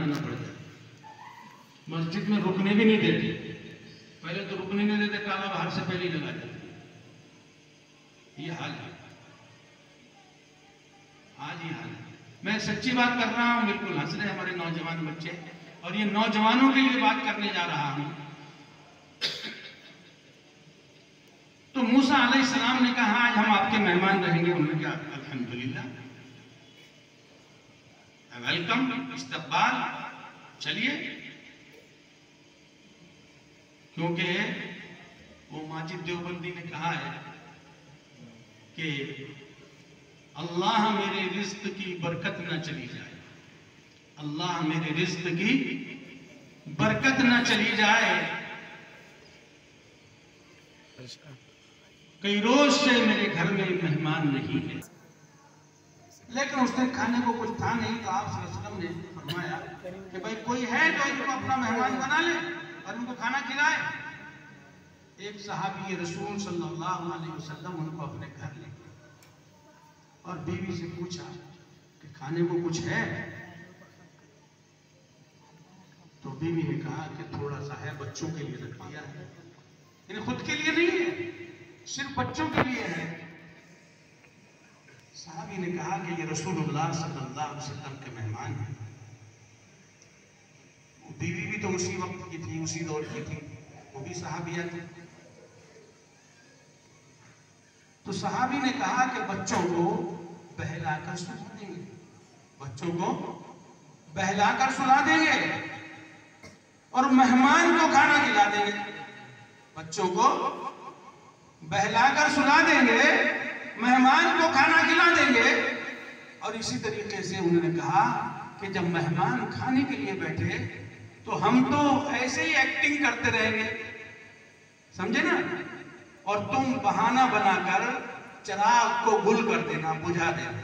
बनाना पड़ जाए। मस्जिद में रुकने भी नहीं देते, पहले तो रुकने नहीं देते, ताला बाहर से पहले ही लगा देते। ये हाल है आज, ये हाल है। मैं सच्ची बात कर रहा हूं, बिल्कुल हंस रहे हमारे नौजवान बच्चे, और ये नौजवानों के लिए बात करने जा रहा हूं। तो मूसा अलैहिस्सलाम ने कहा आज हम आपके मेहमान रहेंगे। उन्होंने कहा अल्हम्दुलिल्लाह, वेलकम, इस्तकबाल, चलिए। क्योंकि वो माजिद देवबंदी ने कहा है कि अल्लाह मेरे रिज्क की बरकत न चली जाए, अल्लाह मेरे रिज्क की बरकत न चली जाए। कई रोज से मेरे घर में मेहमान नहीं है। लेकिन उसने खाने को कुछ था नहीं, तो आप सल्लल्लाहु अलैहि वसल्लम ने फरमाया कि भाई कोई है जो इनको अपना मेहमान बना ले और उनको खाना खिलाए। एक सहाबी रसूल सल्लल्लाहु अलैहि वसल्लम उनको अपने घर ले गए और बीवी से पूछा कि खाने को कुछ है? तो बीवी ने कहा कि थोड़ा सा है, बच्चों के लिए रख दिया है। यानी खुद के लिए नहीं है, सिर्फ बच्चों के लिए है। साहबी ने कहा कि ये रसूलुल्लाह सल्लल्लाहु अलैहि वसल्लम के मेहमान हैं। बीवी भी तो उसी वक्त की थी, उसी दौर की थी, वो भी सहाबिया थी। तो सहाबी ने कहा कि बच्चों को बहलाकर सुला देंगे, बच्चों को बहलाकर सुला देंगे और मेहमान को खाना खिला देंगे। बच्चों को बहलाकर सुला देंगे, मेहमान को खाना खिला देंगे। और इसी तरीके से उन्होंने कहा कि जब मेहमान खाने के लिए बैठे तो हम तो ऐसे ही एक्टिंग करते रहेंगे, समझे ना, और तुम बहाना बनाकर चिराग को गुल कर देना, बुझा देना।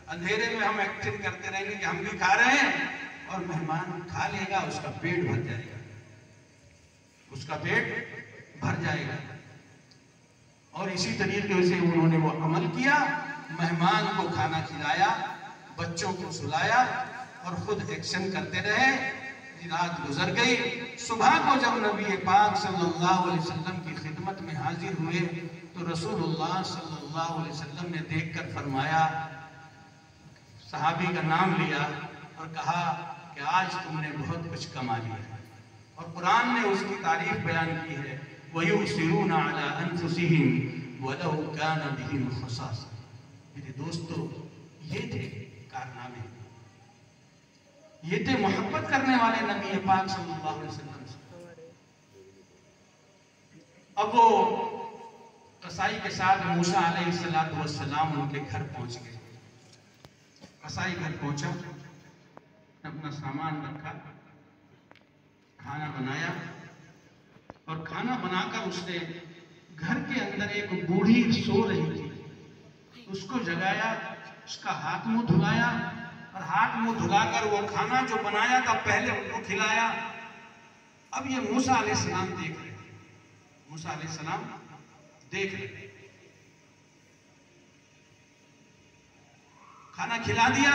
अंधेरे में हम एक्टिंग करते रहेंगे कि हम भी खा रहे हैं और मेहमान खा लेगा, उसका पेट भर जाएगा, उसका पेट भर जाएगा। और इसी तरीके से उन्होंने वो अमल किया, मेहमान को खाना खिलाया, बच्चों को सुलाया और खुद एक्शन करते रहे। रात गुजर गई। सुबह को जब नबी पाक सल्लल्लाहु अलैहि वसल्लम की खिदमत में हाजिर हुए तो रसूलुल्लाह सल्लल्लाहु अलैहि वसल्लम ने देखकर फरमाया, सहाबी का नाम लिया और कहा कि आज तुमने बहुत कुछ कमा लिया। और कुरान ने उसकी तारीफ बयान की है, वयुसिरूना अला अनफुसिहिम वलौ काना बिहिम खसासा। मेरे दोस्तों, ये थे कारनामे, ये थे मोहब्बत करने वाले नबी पाक सल्लल्लाहु अलैहि वसल्लम से। अब वो कसाई के साथ मूसा अलैहिस्सलातु वस्सलाम उनके घर पहुंच गए। कसाई घर पहुंचा, अपना सामान रखा, खाना बनाया और खाना बनाकर उसने घर के अंदर एक बूढ़ी सो रही थी, उसको जगाया, उसका हाथ मुंह धुलाया और हाथ मुंह धुलाकर वो खाना जो बनाया था पहले उनको खिलाया। अब ये मूसा अलैहिस्सलाम देख रहे, मूसा अलैहिस्सलाम देख रहे, खाना खिला दिया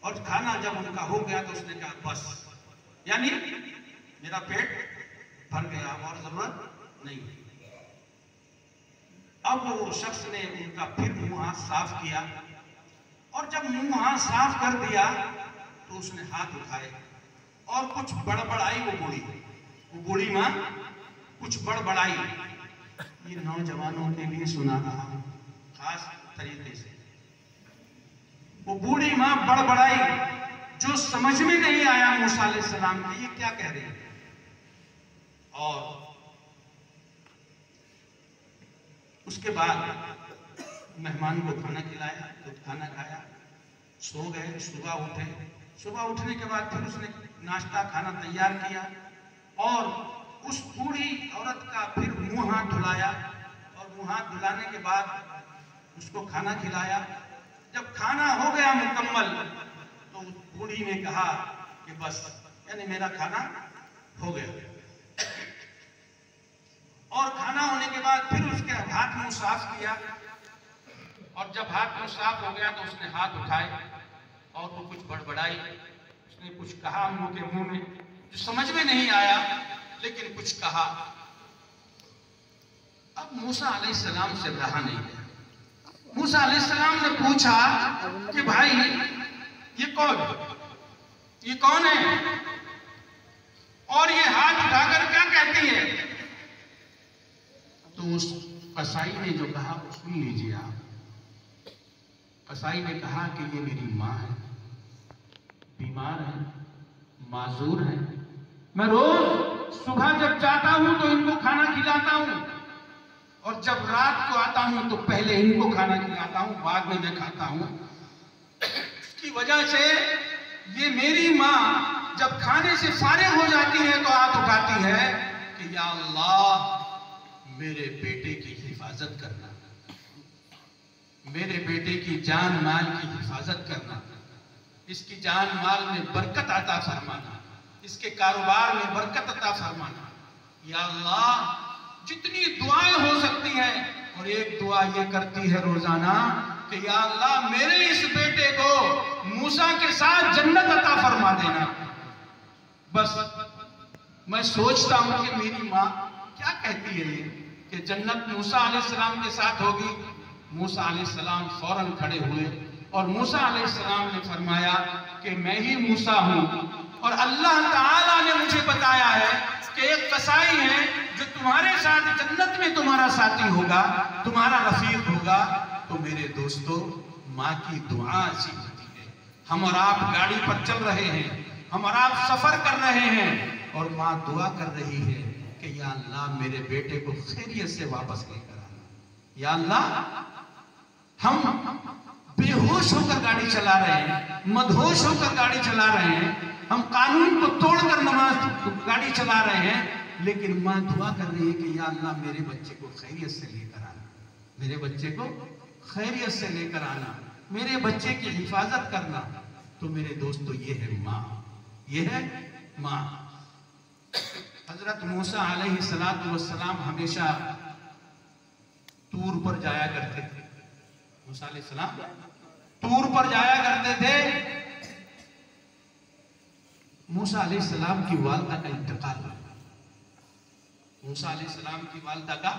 और खाना जब उनका हो गया तो उसने कहा बस, यानी मेरा पेट भर गया, और जरूरत नहीं। अब वो शख्स ने उनका फिर मुंह हाथ साफ किया और जब मुंह हाथ साफ कर दिया तो उसने हाथ उठाए और कुछ बड़बड़ाई। वो बूढ़ी मां कुछ बड़बड़ाई। ये नौजवानों के लिए सुना रहा हूं खास तरीके से। वो बूढ़ी मां बड़बड़ाई, जो समझ में नहीं आया मूसा अलैहिस्सलाम के ये क्या कह रहे हैं। और उसके बाद मेहमान को खाना खिलाया, खुद खाना खाया, सो गए। सुबह उठे, सुबह उठने के बाद फिर उसने नाश्ता खाना तैयार किया और उस बूढ़ी औरत का फिर मुंह हाथ धुलाया और मुंह हाथ धुलाने के बाद उसको खाना खिलाया। जब खाना हो गया मुकम्मल तो उस बूढ़ी ने कहा कि बस, यानी मेरा खाना हो गया। और खाना होने के बाद फिर उसके हाथ मुंह साफ किया और जब हाथ मुंह साफ हो गया तो उसने हाथ उठाए और वो कुछ बड़बड़ाई उसने कुछ कहा मुंह के मुंह में, जो समझ में नहीं आया, लेकिन कुछ कहा। अब मूसा अलैहिस्सलाम से रहा नहीं गया। मूसा अलैहिस्सलाम ने पूछा कि भाई ये कौन है, और ये हाथ उठाकर क्या कहती है? तो उस कसाई ने जो कहा वो सुन लीजिए आप। कसाई ने कहा कि ये मेरी माँ है, बीमार है, माजूर है। मैं रोज सुबह जब जाता हूं तो इनको खाना खिलाता हूं, और जब रात को आता हूं तो पहले इनको खाना खिलाता हूं, बाद में मैं खाता हूं। इसकी वजह से ये मेरी माँ जब खाने से फारिग हो जाती है तो हाथ उठाती है कि या अल्लाह मेरे बेटे की हिफाजत करना, मेरे बेटे की जान माल की हिफाजत करना, इसकी जान माल में बरकत अता फरमाना, इसके कारोबार में बरकत अता फरमाना। या अल्लाह जितनी दुआएं हो सकती हैं, और एक दुआ ये करती है रोजाना कि या अल्लाह मेरे इस बेटे को मूसा के साथ जन्नत अता फरमा देना। बस मैं सोचता हूं कि मेरी माँ क्या कहती है कि जन्नत मूसा अलैहिस्सलाम के साथ होगी। मूसा अलैहिस्सलाम फौरन खड़े हुए और मूसा अलैहिस्सलाम ने फरमाया कि मैं ही मूसा हूं, और अल्लाह ताला ने मुझे बताया है कि एक कसाई है जो तुम्हारे साथ जन्नत में तुम्हारा साथी होगा, तुम्हारा रफीक होगा। तो मेरे दोस्तों, माँ की दुआ ऐसी होती है। हम और आप गाड़ी पर चल रहे हैं, हम और आप सफर कर रहे हैं, और माँ दुआ कर रही है कि या अल्लाह मेरे बेटे को खैरियत से वापस लेकर आना। या अल्लाह हम बेहोश होकर गाड़ी चला रहे हैं, मदहोश होकर गाड़ी चला रहे हैं, हम कानून को तोड़कर गाड़ी चला रहे हैं, लेकिन माँ दुआ कर रही है कि या अल्लाह मेरे बच्चे को खैरियत से लेकर आना, मेरे बच्चे को खैरियत से लेकर आना, मेरे बच्चे की हिफाजत करना। तो मेरे दोस्तों, ये है माँ, ये है माँ। हजरत मूसा अलैहिस्सलातु वस्सलाम हमेशा तूर पर जाया करते थे। मूसा अलैहिस्सलाम तूर पर जाया करते थे। मूसा अलैहिस्सलाम की वालिदा का इंतकाल हो गया। मूसा अलैहिस्सलाम की वालिदा का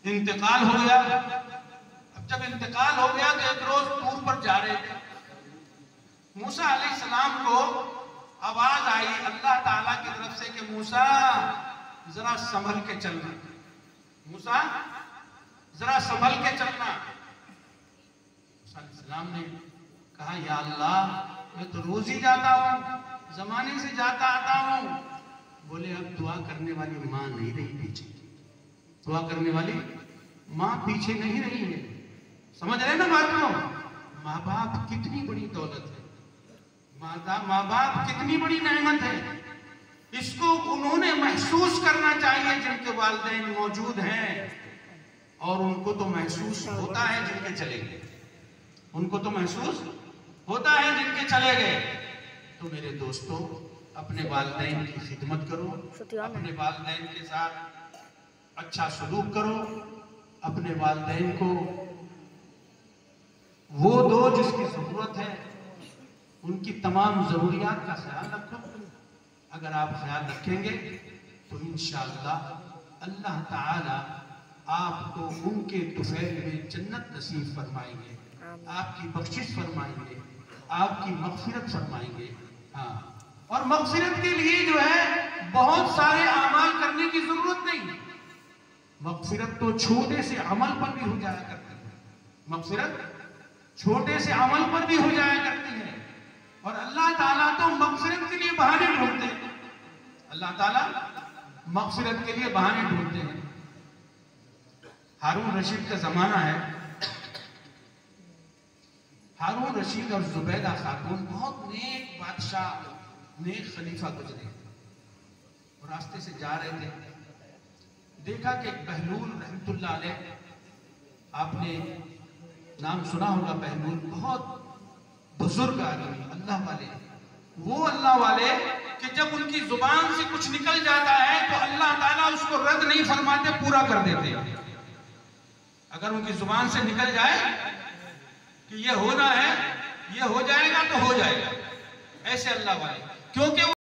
इंतकाल हो गया। अब जब इंतकाल हो गया तो एक रोज तूर पर जा रहे थे। मूसा अलैहिस्सलाम को आवाज आई अल्लाह ताला की तरफ से कि मूसा जरा संभल के चलना, मूसा जरा संभल के चलना। मूसा अलैहिस्सलाम ने कहा या अल्लाह मैं तो रोज ही जाता हूँ, जमाने से जाता आता हूँ। बोले अब दुआ करने वाली माँ नहीं रही पीछे, दुआ करने वाली माँ पीछे नहीं रही है। समझ रहे ना बात को? माँ बाप कितनी बड़ी दौलत है, माँ बाप कितनी बड़ी नेमत है। इसको उन्होंने महसूस करना चाहिए जिनके वालिदैन मौजूद हैं, और उनको तो महसूस होता है जिनके चले गए, उनको तो महसूस होता है जिनके चले गए। तो मेरे दोस्तों, अपने वालिदैन की खिदमत करो, अपने वालिदैन के साथ अच्छा सलूक करो, अपने वालिदैन को वो दो जिसकी जरूरत है, उनकी तमाम जरूरियात का ख्याल रखो। अगर आप ख्याल रखेंगे तो इंशाअल्लाह अल्लाह ताला आपको उनके तुफैल में जन्नत नसीब फरमाएंगे, आपकी बख्शिश फरमाएंगे, आपकी मग़फ़िरत फरमाएंगे। हाँ, और मग़फ़िरत के लिए जो है बहुत सारे अमाल करने की जरूरत नहीं। मग़फ़िरत तो छोटे से अमल पर भी हो जाया करती है, मग़फ़िरत छोटे से अमल पर भी हो जाया करती है। और अल्लाह ताला तो मग़फ़िरत के लिए बहाने ढूंढते हैं, अल्लाह ताला मग़फ़िरत के लिए बहाने ढूंढते हैं। हारून रशीद का जमाना है। हारून रशीद और जुबैदा खातून बहुत नेक बादशाह, नेक खलीफा गुजरे, और रास्ते से जा रहे थे, देखा कि बहलूल रहमतुल्लाह अलैह, आपने नाम सुना होगा बहलूल, बहुत बुजुर्ग आदमी, अल्लाह वाले, वो अल्लाह वाले कि जब उनकी जुबान से कुछ निकल जाता है तो अल्लाह ताला उसको रद्द नहीं फरमाते, पूरा कर देते हैं। अगर उनकी जुबान से निकल जाए कि ये होना है, ये हो जाएगा तो हो जाएगा, जैसे अल्लाह वाले, क्योंकि